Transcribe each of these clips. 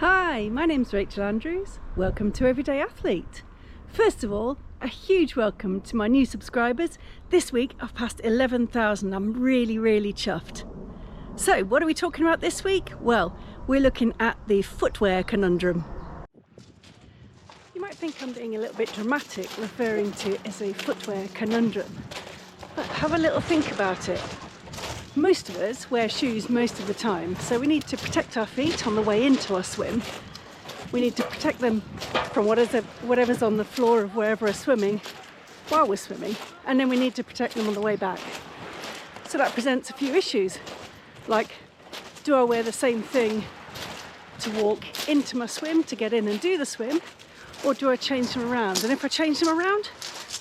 Hi, my name's Rachel Andrews. Welcome to Everyday Athlete. First of all, a huge welcome to my new subscribers. This week I've passed 11,000. I'm really chuffed. So what are we talking about this week? Well, we're looking at the footwear conundrum. You might think I'm being a little bit dramatic referring to it as a footwear conundrum, but have a little think about it. Most of us wear shoes most of the time, so we need to protect our feet on the way into our swim. We need to protect them from whatever's on the floor of wherever we're swimming while we're swimming, and then we need to protect them on the way back. So that presents a few issues, like, do I wear the same thing to walk into my swim to get in and do the swim, or do I change them around? And if I change them around,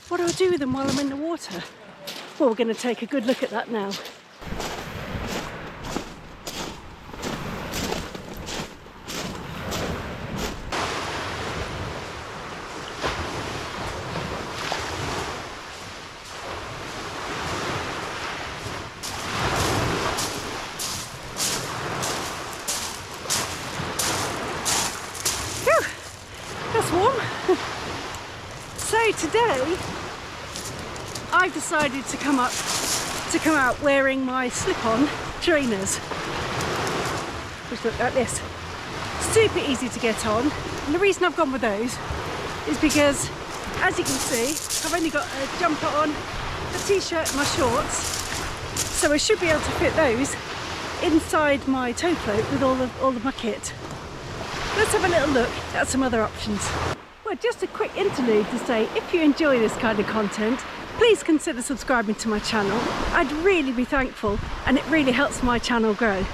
what do I do with them while I'm in the water? Well, we're going to take a good look at that now. So today I've decided to come out wearing my slip-on trainers, which look like this. Super easy to get on, and the reason I've gone with those is because, as you can see, I've only got a jumper on, a t-shirt and my shorts, so I should be able to fit those inside my tow float with all of my kit. Let's have a little look at some other options. Well, just a quick interlude to say, if you enjoy this kind of content, please consider subscribing to my channel. I'd really be thankful, and it really helps my channel grow.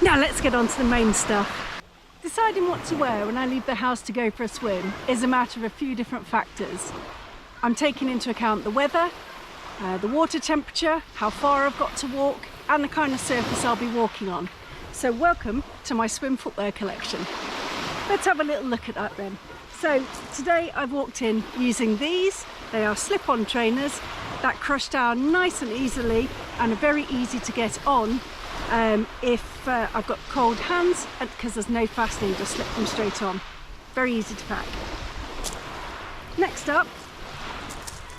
Now let's get on to the main stuff. Deciding what to wear when I leave the house to go for a swim is a matter of a few different factors. I'm taking into account the weather, the water temperature, how far I've got to walk, and the kind of surface I'll be walking on. So welcome to my swim footwear collection. Let's have a little look at that then. So today I've walked in using these. They are slip-on trainers that crush down nice and easily and are very easy to get on if I've got cold hands, and because there's no fastening, just slip them straight on. Very easy to pack. Next up,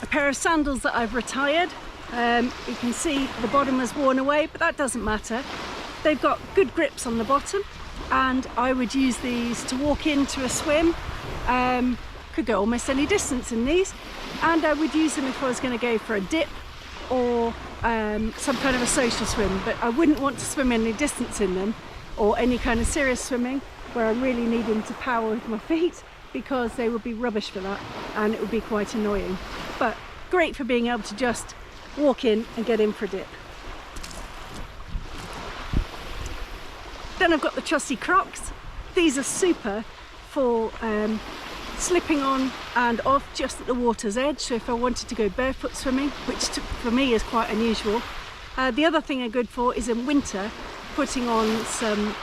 a pair of sandals that I've retired. You can see the bottom has worn away, but that doesn't matter. They've got good grips on the bottom, and I would use these to walk into a swim. Could go almost any distance in these, and I would use them if I was going to go for a dip or some kind of a social swim, but I wouldn't want to swim any distance in them, or any kind of serious swimming where I'm really needing to power with my feet, because they would be rubbish for that and it would be quite annoying. But great for being able to just walk in and get in for a dip. Then I've got the trusty Crocs. These are super for slipping on and off just at the water's edge, so if I wanted to go barefoot swimming, which for me is quite unusual. The other thing they're good for is in winter, putting on some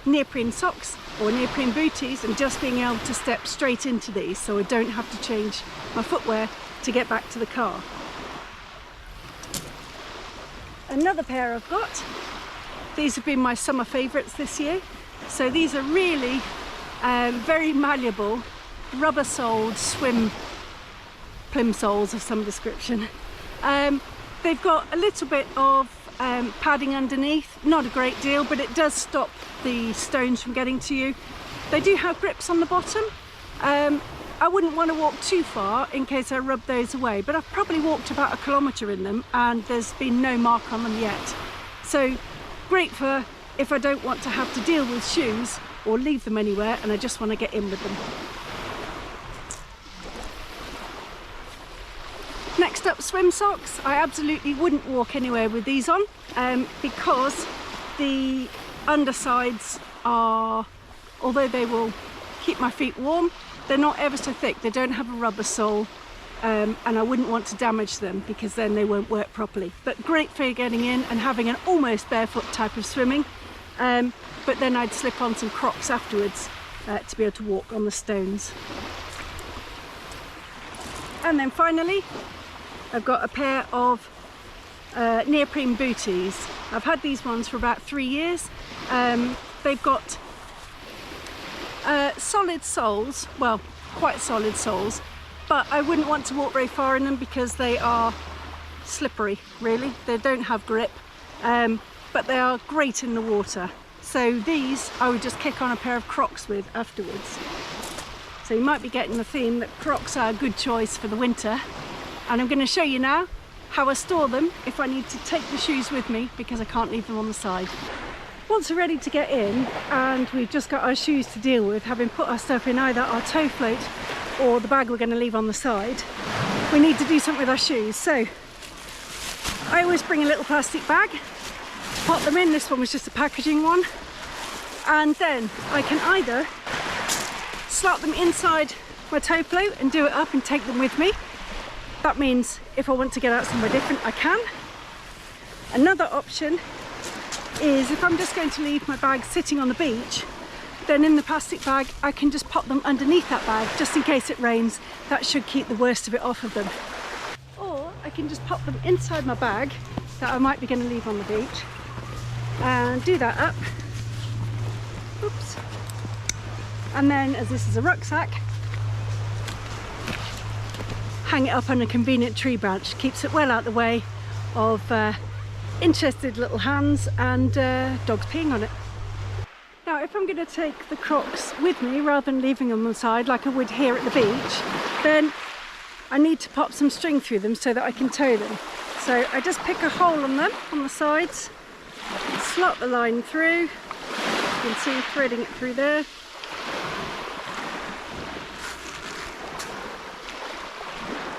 neoprene socks or neoprene booties and just being able to step straight into these, so I don't have to change my footwear to get back to the car. Another pair I've got, these have been my summer favourites this year. So these are really very malleable, rubber-soled swim plimsolls of some description. They've got a little bit of padding underneath, not a great deal, but it does stop the stones from getting to you. They do have grips on the bottom. I wouldn't want to walk too far in case I rub those away, but I've probably walked about 1 kilometre in them and there's been no mark on them yet. So great for if I don't want to have to deal with shoes or leave them anywhere and I just want to get in with them. Next up, swim socks. I absolutely wouldn't walk anywhere with these on because the undersides are, although they will keep my feet warm, they're not ever so thick. They don't have a rubber sole, and I wouldn't want to damage them because then they won't work properly. But great for getting in and having an almost barefoot type of swimming. But then I'd slip on some Crocs afterwards to be able to walk on the stones. And then finally, I've got a pair of neoprene booties. I've had these ones for about 3 years. They've got solid soles, well, quite solid soles, but I wouldn't want to walk very far in them because they are slippery, really. They don't have grip, but they are great in the water. So these I would just kick on a pair of Crocs with afterwards. So you might be getting the theme that Crocs are a good choice for the winter. And I'm going to show you now how I store them if I need to take the shoes with me because I can't leave them on the side. Once we're ready to get in and we've just got our shoes to deal with, having put our stuff in either our tow float or the bag we're going to leave on the side, we need to do something with our shoes. So I always bring a little plastic bag, pop them in. This one was just a packaging one, and then I can either slot them inside my tow float and do it up and take them with me. That means if I want to get out somewhere different, I can. Another option is if I'm just going to leave my bag sitting on the beach, then in the plastic bag I can just pop them underneath that bag just in case it rains. That should keep the worst of it off of them. Or I can just pop them inside my bag that I might be going to leave on the beach and do that up. Oops. And then, as this is a rucksack, hang it up on a convenient tree branch. Keeps it well out the way of interested little hands and dogs peeing on it. Now, if I'm going to take the Crocs with me rather than leaving them on the side like I would here at the beach, then I need to pop some string through them so that I can tow them. So I just pick a hole on them on the sides, slot the line through. You can see threading it through there.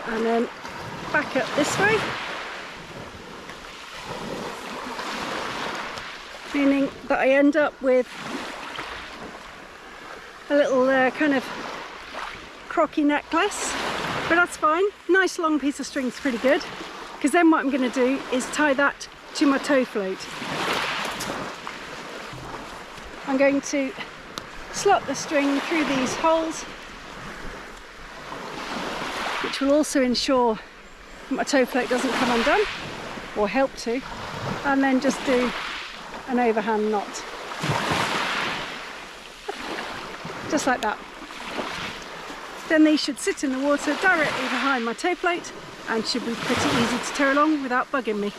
And then back up this way, meaning that I end up with a little kind of crocky necklace, but that's fine. Nice long piece of string is pretty good, because then what I'm going to do is tie that to my tow float. I'm going to slot the string through these holes, which will also ensure that my tow float doesn't come undone, or help to, and then just do an overhand knot. Just like that. Then these should sit in the water directly behind my tow float and should be pretty easy to tow along without bugging me.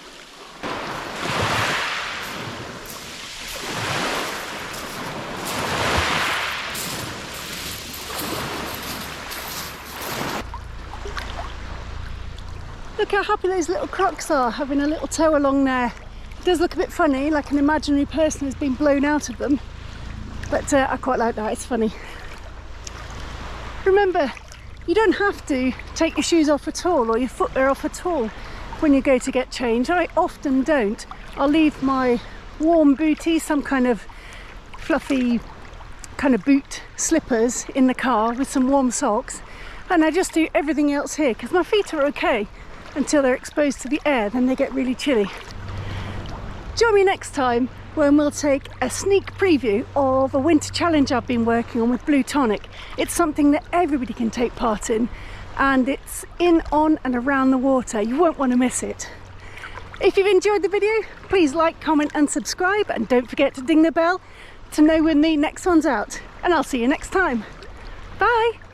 Look how happy those little Crocs are, having a little tow along there. It does look a bit funny, like an imaginary person has been blown out of them, but I quite like that, it's funny. Remember, you don't have to take your shoes off at all or your footwear off at all when you go to get changed. I often don't. I'll leave my warm booties, some kind of fluffy kind of boot slippers in the car with some warm socks, and I just do everything else here because my feet are okay until they're exposed to the air, then they get really chilly. Join me next time when we'll take a sneak preview of a winter challenge I've been working on with Blue Tonic. It's something that everybody can take part in, and it's in, on and around the water. You won't want to miss it. If you've enjoyed the video, please like, comment and subscribe, and don't forget to ding the bell to know when the next one's out. And I'll see you next time. Bye!